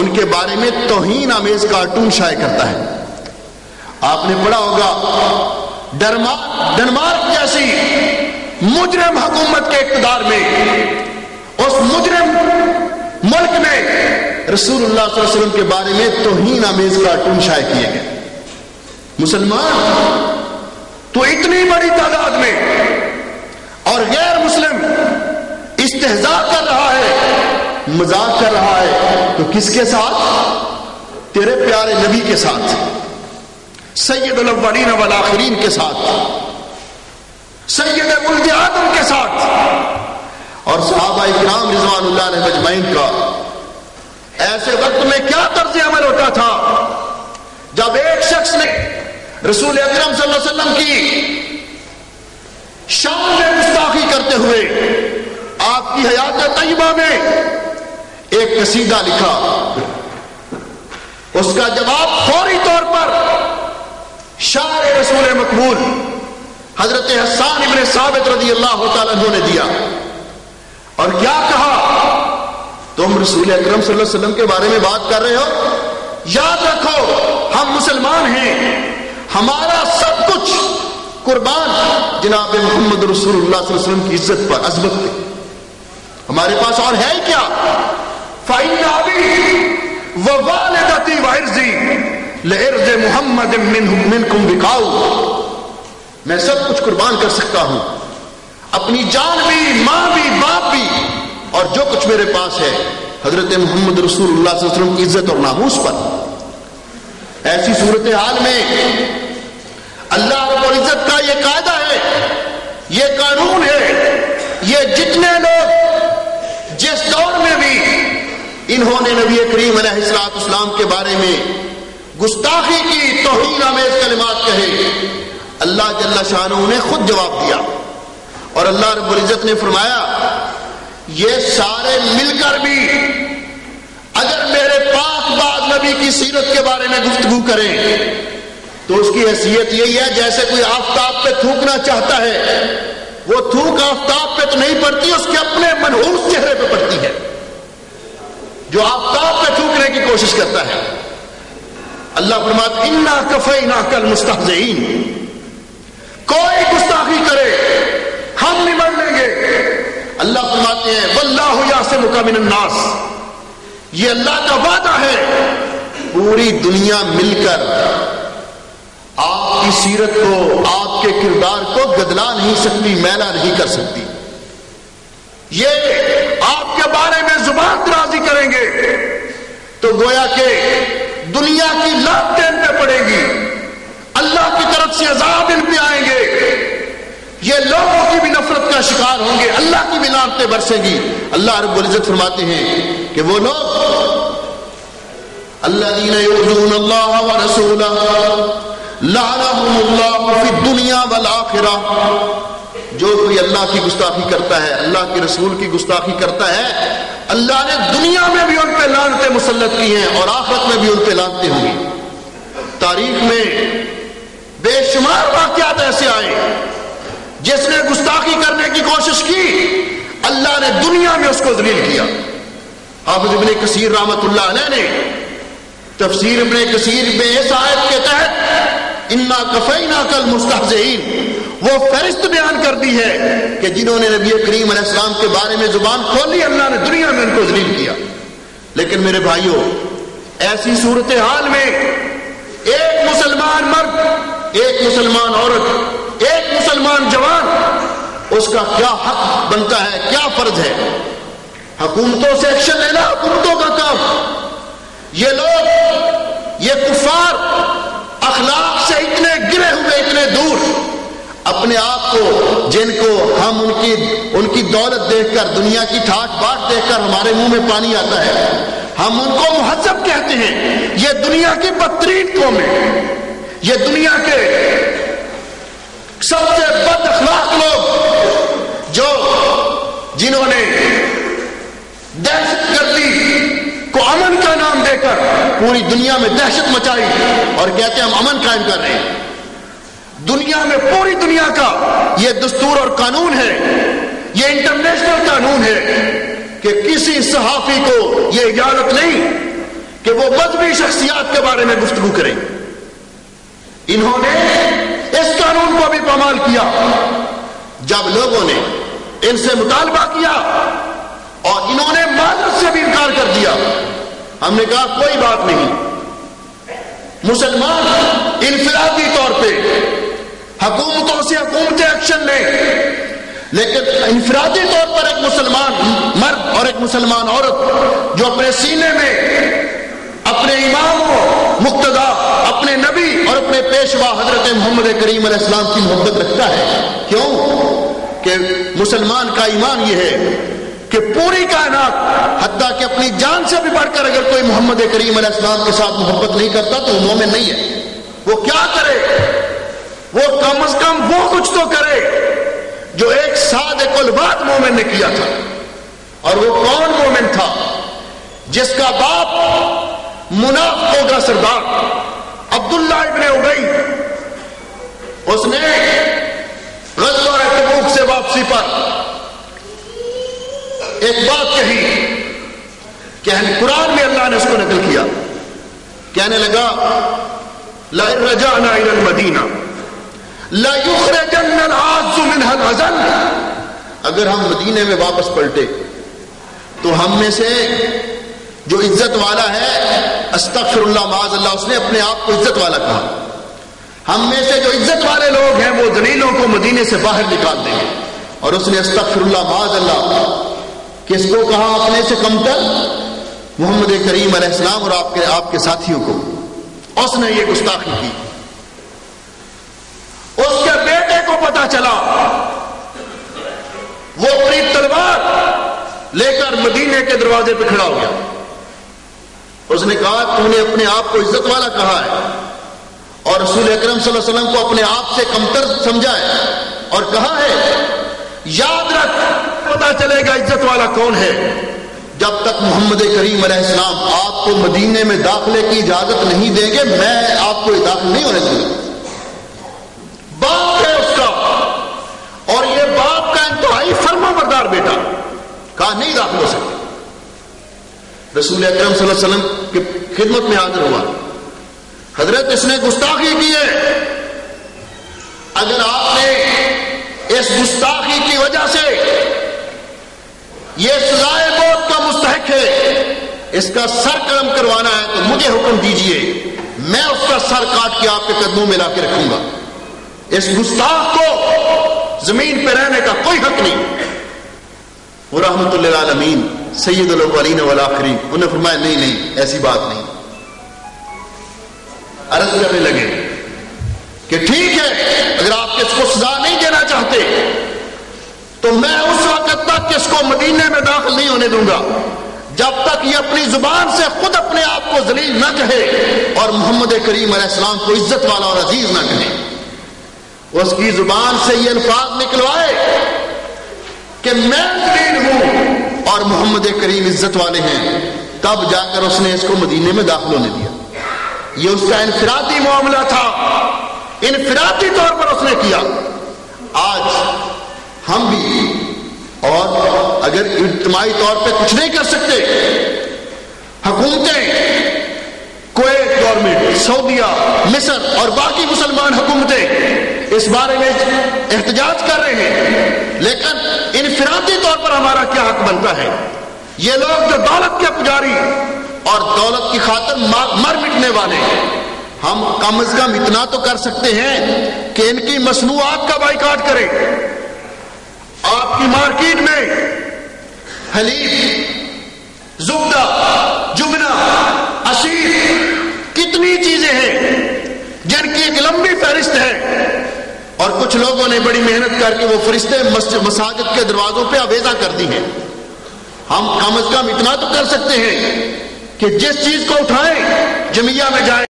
ان کے بارے میں توہین آمیز کارٹون شائع کرتا ہے. آپ نے پڑھا ہوگا ڈنمارک جیسی مجرم حکومت کے اقتدار میں اس مجرم ملک میں رسول اللہ صلی اللہ علیہ وسلم کے بارے میں توہین آمیز کارٹون شائع کیے گئے. مسلمان تو اتنی بڑی تعداد میں اور غیر مسلم استہزاء کر رہا ہے, مذاق کر رہا ہے, تو کس کے ساتھ؟ تیرے پیارے نبی کے ساتھ, سید الاولین والآخرین کے ساتھ, سید ولد آدم کے ساتھ اور صحابہ کرام رضوان اللہ علیہم اجمعین کا ایسے وقت میں کیا طرز عمل ہوتا تھا جب ایک شخص نے رسول اکرم صلی اللہ علیہ وسلم کی شان میں گستاخی کرتے ہوئے آپ کی حیات طیبہ میں ایک قصیدہ لکھا, اس کا جواب فوری طور پر شاعر رسول مقبول حضرت حسان ابن ثابت رضی اللہ تعالیٰ عنہ نے دیا, اور کیا کہا؟ تم رسول اکرم صلی اللہ علیہ وسلم کے بارے میں بات کر رہے ہو؟ یاد رکھو ہم مسلمان ہیں, ہمارا سب کچھ قربان جناب محمد رسول اللہ صلی اللہ علیہ وسلم کی عزت پر, عظمت پہ. ہمارے پاس اور ہے کیا؟ فَإِنَّ أَبِي وَوَالِدَتِي وَعِرْضِي لِعِرْضِ مُحَمَّدٍ مِّنْكُمْ بِقَاؤُ. میں سب کچھ قربان کر سکتا ہوں, اپنی جان بھی, ماں بھی, باپ بھی, اور جو کچھ میرے پاس ہے حضرت محمد رسول اللہ صلی اللہ علیہ وسلم کی عزت اور ناموس پر. ایسی صورتحال میں اللہ رب العزت کا یہ قاعدہ ہے, یہ قانون ہے, یہ جتنے لوگ جس دور میں بھی انہوں نے نبی کریم علیہ الصلوۃ والسلام کے بارے میں گستاخی کی, توہین آمیز کلمات کہے, اللہ جل شانہ نے خود جواب دیا. اور اللہ رب العزت نے فرمایا یہ سارے مل کر بھی اگر میرے پاک باز نبی کی سیرت کے بارے میں گفتگو کریں تو اس کی حیثیت یہی ہے جیسے کوئی آفتاب پہ تھوکنا چاہتا ہے, وہ تھوک آفتاب پہ تو نہیں پڑتی, اس کے اپنے منحوس چہرے پہ پڑتی ہے جو آفتاب پہ تھوکنے کی کوشش کرتا ہے. اللہ فرماتا انا کفیناک المستہزئین, کوئی گستاخی کرے ہم نمٹ لیں گے. اللہ فرماتے ہیں واللہ یعصمک من الناس, یہ اللہ کا وعدہ ہے پوری دنیا مل کر آپ کی سیرت کو, آپ کے کردار کو گدلا نہیں سکتی, میلا نہیں کر سکتی. یہ آپ کے بارے میں زبان درازی کریں گے تو گویا کہ دنیا کی لعنت ان پہ پڑے گی, اللہ کی طرف سے عذاب ان پہ آئیں گے, یہ لوگوں کی بھی نفرت کا شکار ہوں گے, اللہ کی بھی لعنتیں برسیں گی. اللہ رب العزت فرماتے ہیں کہ وہ لوگ الذین یؤذون اللہ ورسولہ لعنہم اللہ فی الدنیا والآخرہ, جو کوئی اللہ کی گستاخی کرتا ہے, اللہ کے رسول کی گستاخی کرتا ہے, اللہ نے دنیا میں بھی ان پہ لعنتیں مسلط کی ہیں اور آخرت میں بھی ان پہ لعنتیں ہوں گی. تاریخ میں بے شمار واقعات ایسے آئے جس نے گستاخی کرنے کی کوشش کی, اللہ نے دنیا میں اس کو ذلیل کیا. حافظ ابن کثیر رحمۃ اللہ علیہ نے تفسیر ابن کثیر میں اس آیت کے تحت انا کفیناک المستہزئین وہ فہرست بیان کر دی ہے کہ جنہوں نے نبی کریم علیہ السلام کے بارے میں زبان کھولی, اللہ نے دنیا میں ان کو ذلیل کیا. لیکن میرے بھائیوں, ایسی صورتحال میں ایک مسلمان مرد, ایک مسلمان عورت, ایک مسلمان جوان, اس کا کیا حق بنتا ہے, کیا فرض ہے؟ حکومتوں سے ایکشن لینا حکومتوں کا کام. یہ لوگ, یہ کفار اخلاق سے اتنے گرے ہوئے, اتنے دور, اپنے آپ کو جن کو ہم ان کی دولت دیکھ کر, دنیا کی ٹھاٹ باٹ دیکھ کر ہمارے منہ میں پانی آتا ہے, ہم ان کو مہذب کہتے ہیں. یہ دنیا کی بدترین قوم ہے, یہ دنیا کے سب سے بد اخلاق لوگ جنہوں نے دہشت گردی کو امن کا نام دے کر پوری دنیا میں دہشت مچائی اور کہتے ہیں ہم امن قائم کر رہے ہیں. دنیا میں پوری دنیا کا یہ دستور اور قانون ہے, یہ انٹرنیشنل قانون ہے کہ کسی صحافی کو یہ اجازت نہیں کہ کہ وہ مذہبی شخصیات کے بارے میں گفتگو کریں. انہوں نے اس قانون کو بھی پامال کیا. جب لوگوں نے ان سے مطالبہ کیا اور انہوں نے معذرت سے بھی انکار کر دیا, ہم نے کہا کوئی بات نہیں, مسلمان انفرادی طور پہ حکومتوں سے حکومتیں ایکشن لیں, لیکن انفرادی طور پر ایک مسلمان مرد اور ایک مسلمان عورت جو اپنے سینے میں اپنے امام و مقتدا, اپنے نبی اور اپنے پیشوا حضرت محمد کریم علیہ السلام کی محبت رکھتا ہے. کیوں کہ مسلمان کا ایمان یہ ہے کہ پوری کائنات حتیٰ کہ اپنی جان سے بھی بڑھ کر اگر کوئی محمد کریم علیہ السلام کے ساتھ محبت نہیں کرتا تو وہ مومن نہیں ہے. وہ کیا کرے, وہ کم از کم وہ کچھ تو کرے جو ایک صادق الوعد مومن نے کیا تھا. اور وہ کون مومن تھا؟ جس کا باپ منافقوں کا سردار عبداللہ ابن ابی, اس نے غزوہ تبوک سے واپسی پر ایک بات کہی کہ قرآن میں اللہ نے اس کو نقل کیا, کہنے لگا لئن رجعنا الى المدینہ لَيُخْرَجَنَّ الْعَازُّ مِنْهَا الْعَزَلَّ, اگر ہم مدینے میں واپس پلٹے تو ہم میں سے جو عزت والا ہے, استغفر اللہ معاذ اللہ, اس نے اپنے آپ کو عزت والا کہا, ہم میں سے جو عزت والے لوگ ہیں وہ ذلیلوں کو مدینے سے باہر نکال دیں گے. اور اس نے استغفر اللہ معاذ اللہ کس کو کہا اپنے سے کمتر؟ محمد کریم علیہ السلام اور آپ کے ساتھیوں کو. اس نے یہ گستاخی کی. اس کے بیٹے کو پتا چلا, وہ اپنی تلوار لے کر مدینے کے دروازے پہ کھڑا ہو گیا. اس نے کہا تو نے اپنے آپ کو عزت والا کہا ہے اور رسول اکرم صلی اللہ علیہ وسلم کو اپنے آپ سے کمتر سمجھا ہے اور کہا ہے یاد رکھ پتا چلے گا عزت والا کون ہے جب تک محمد کریم علیہ السلام آپ کو مدینے میں داخلے کی اجازت نہیں دیں گے, میں آپ کو داخل نہیں ہونے دوں گا. باپ ہے اس کا, اور یہ باپ کا انتہائی فرما بردار بیٹا, کہا نہیں داخل ہو سکتے. رسول اکرم صلی اللہ علیہ وسلم کی خدمت میں حاضر ہوا, حضرت اس نے گستاخی کی ہے, اگر آپ نے اس گستاخی کی وجہ سے یہ سزائے موت کا مستحق ہے, اس کا سر قلم کروانا ہے تو مجھے حکم دیجئے, میں اس کا سر کاٹ کے آپ کے قدموں میں لا کے رکھوں گا. اس گستاخ کو زمین پہ رہنے کا کوئی حق نہیں. وہ رحمت للعالمین سید الاولین والآخرین, انہوں نے فرمایا نہیں ایسی بات نہیں. عرض کرنے لگے کہ ٹھیک ہے, اگر آپ اس کو سزا نہیں دینا چاہتے تو میں اس وقت تک اس کو مدینے میں داخل نہیں ہونے دوں گا جب تک یہ اپنی زبان سے خود اپنے آپ کو ذلیل نہ کہے اور محمد کریم علیہ السلام کو عزت والا اور عزیز نہ کہے. اس کی زبان سے یہ الفاظ نکلوائے کہ میں ذلیل ہوں اور محمد کریم عزت والے ہیں, تب جا کر اس نے اس کو مدینے میں داخل ہونے دیا. یہ اس کا انفرادی معاملہ تھا, انفرادی طور پر اس نے کیا. آج ہم بھی اور اگر اجتماعی طور پہ کچھ نہیں کر سکتے, حکومتیں کویت گورنمنٹ, سعودیہ, مصر اور باقی مسلمان حکومتیں اس بارے میں احتجاج کر رہے ہیں, لیکن انفرادی طور پر ہمارا کیا حق بنتا ہے؟ یہ لوگ جو دولت کے پجاری اور دولت کی خاطر مر مٹنے والے, ہم کم از کم اتنا تو کر سکتے ہیں کہ ان کی مصنوعات کا بائیکاٹ کریں. آپ کی مارکیٹ میں حلیب, زبدہ, جبنہ, عصیر, کتنی چیزیں ہیں جن کی ایک لمبی فہرست ہے, اور کچھ لوگوں نے بڑی محنت کر کے وہ فرشتے مساجد کے دروازوں پہ آویزاں کر دی ہیں. ہم کم از کم اتنا تو کر سکتے ہیں کہ جس چیز کو اٹھائیں جمعیہ میں جائیں.